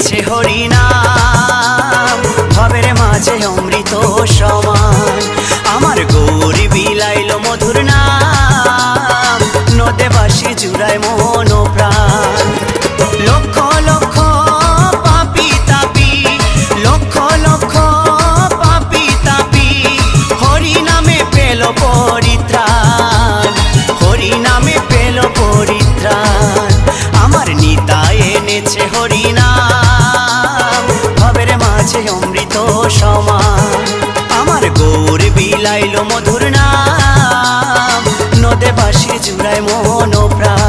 এনেছে হরিনাম, ভবের মাঝে অমৃত সমান। আমার গৌরী বিলাইল মধুর নাম, নদে বাসি জুড়ায় মন প্রাণ। লক্ষ লক্ষ পাপি তাপি, লক্ষ লক্ষ পাপি তাপি, হরি নামে পেল পরিত্রাণ, হরি নামে পেল পরিত্রাণ। আমার নিতাই এনেছে হরিনাম, ভবের মাঝে অমৃত সমান। আমার গৌর বিলাইল মধুর নাম, নদে বাসি জুড়ায় মন প্রাণ।